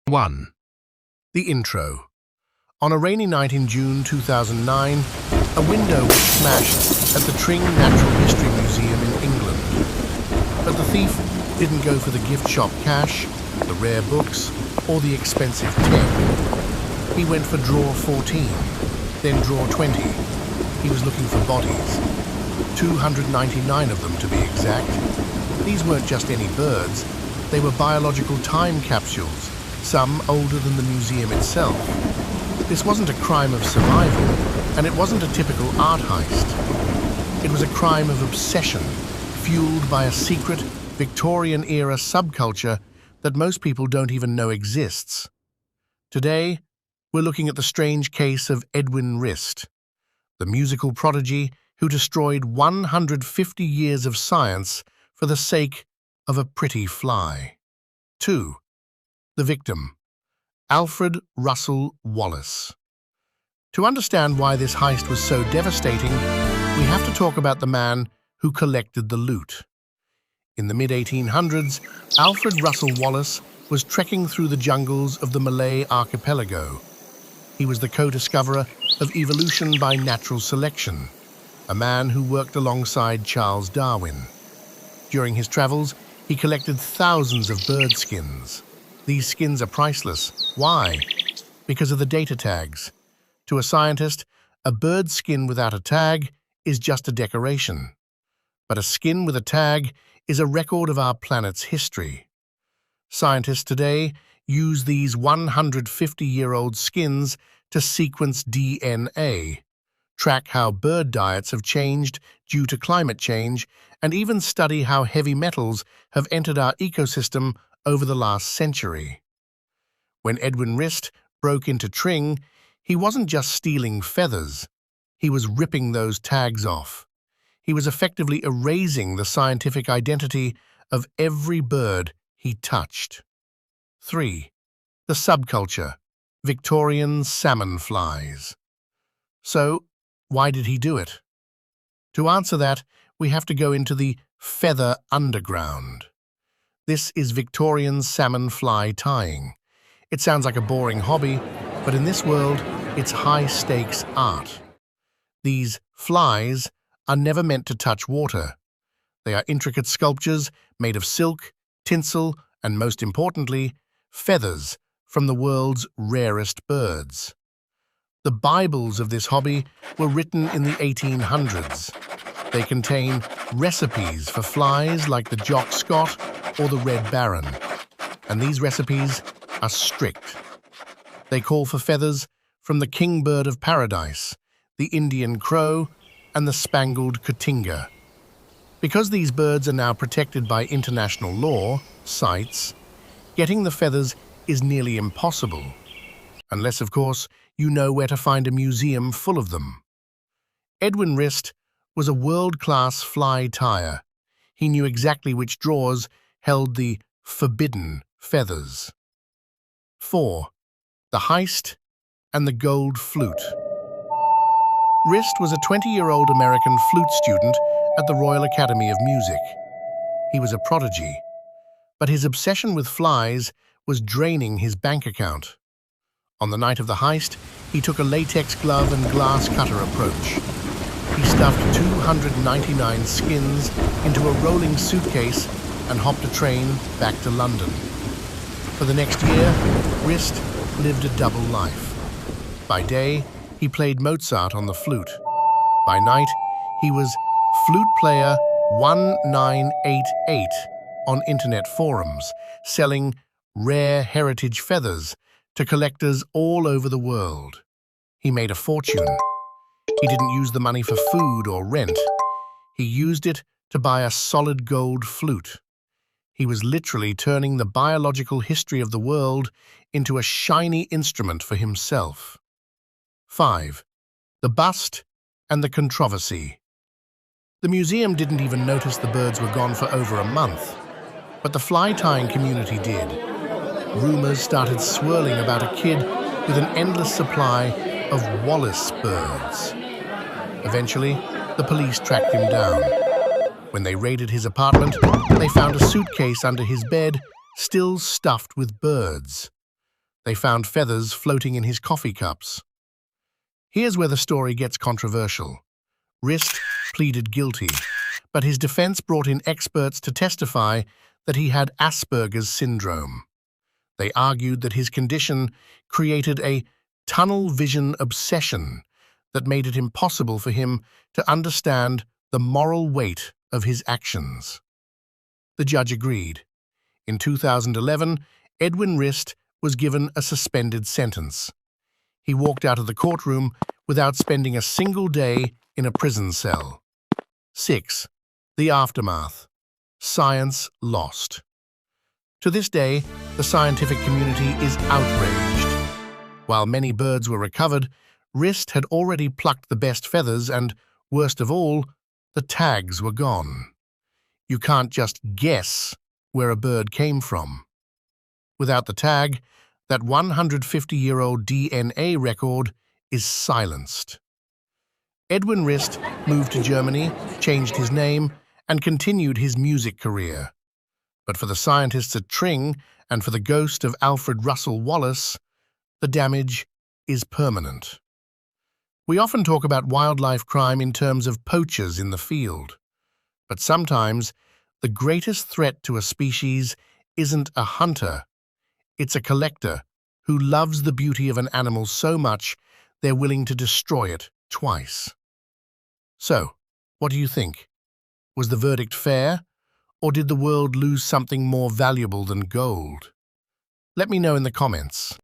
1. The intro. On a rainy night in June 2009, a window was smashed at the Tring Natural History Museum in England. But the thief didn't go for the gift shop cash, the rare books, or the expensive tech. He went for drawer 14, then drawer 20. He was looking for bodies. 299 of them, to be exact. These weren't just any birds. They were biological time capsules, some older than the museum itself. This wasn't a crime of survival, and it wasn't a typical art heist. It was a crime of obsession, fueled by a secret Victorian-era subculture that most people don't even know exists. Today, we're looking at the strange case of Edwin Rist, the musical prodigy who destroyed 150 years of science for the sake of a pretty fly. 2. The victim, Alfred Russel Wallace. To understand why this heist was so devastating, we have to talk about the man who collected the loot. In the mid-1800s, Alfred Russel Wallace was trekking through the jungles of the Malay archipelago. He was the co-discoverer of evolution by natural selection, a man who worked alongside Charles Darwin. During his travels, he collected thousands of bird skins. These skins are priceless. Why? Because of the data tags. To a scientist, a bird skin without a tag is just a decoration. But a skin with a tag is a record of our planet's history. Scientists today use these 150-year-old skins to sequence DNA, track how bird diets have changed due to climate change, and even study how heavy metals have entered our ecosystem over the last century. When Edwin Rist broke into Tring, he wasn't just stealing feathers, he was ripping those tags off. He was effectively erasing the scientific identity of every bird he touched. 3. The subculture, Victorian salmon flies. So, why did he do it? To answer that, we have to go into the feather underground. This is Victorian salmon fly tying. It sounds like a boring hobby, but in this world, it's high-stakes art. These flies are never meant to touch water. They are intricate sculptures made of silk, tinsel, and most importantly, feathers from the world's rarest birds. The Bibles of this hobby were written in the 1800s. They contain recipes for flies like the Jock Scott or the Red Baron, and these recipes are strict. They call for feathers from the kingbird of paradise, the Indian crow, and the spangled cotinga. Because these birds are now protected by international law, CITES, getting the feathers is nearly impossible, unless, of course, you know where to find a museum full of them. Edwin Rist was a world-class fly tyer. He knew exactly which drawers held the forbidden feathers. 4. The heist and the gold flute. Rist was a 20-year-old American flute student at the Royal Academy of Music. He was a prodigy, but his obsession with flies was draining his bank account. On the night of the heist, he took a latex glove and glass cutter approach. He stuffed 299 skins into a rolling suitcase and hopped a train back to London. For the next year, Rist lived a double life. By day, he played Mozart on the flute. By night, he was flute player 1988 on internet forums, selling rare heritage feathers to collectors all over the world. He made a fortune. He didn't use the money for food or rent. He used it to buy a solid gold flute. He was literally turning the biological history of the world into a shiny instrument for himself. 5. The bust and the controversy. The museum didn't even notice the birds were gone for over a month, but the fly tying community did. Rumors started swirling about a kid with an endless supply of Wallace birds. Eventually, the police tracked him down. When they raided his apartment, they found a suitcase under his bed, still stuffed with birds. They found feathers floating in his coffee cups. Here's where the story gets controversial. Rist pleaded guilty, but his defense brought in experts to testify that he had Asperger's syndrome. They argued that his condition created a tunnel vision obsession that made it impossible for him to understand the moral weight of his actions. The judge agreed. In 2011, Edwin Rist was given a suspended sentence. He walked out of the courtroom without spending a single day in a prison cell. 6. The aftermath. Science lost. To this day, the scientific community is outraged. While many birds were recovered, Rist had already plucked the best feathers and, worst of all, the tags were gone. You can't just guess where a bird came from. Without the tag, that 150-year-old DNA record is silenced. Edwin Rist moved to Germany, changed his name, and continued his music career. But for the scientists at Tring and for the ghost of Alfred Russel Wallace, the damage is permanent. We often talk about wildlife crime in terms of poachers in the field. But sometimes, the greatest threat to a species isn't a hunter. It's a collector who loves the beauty of an animal so much they're willing to destroy it twice. So, what do you think? Was the verdict fair, or did the world lose something more valuable than gold? Let me know in the comments.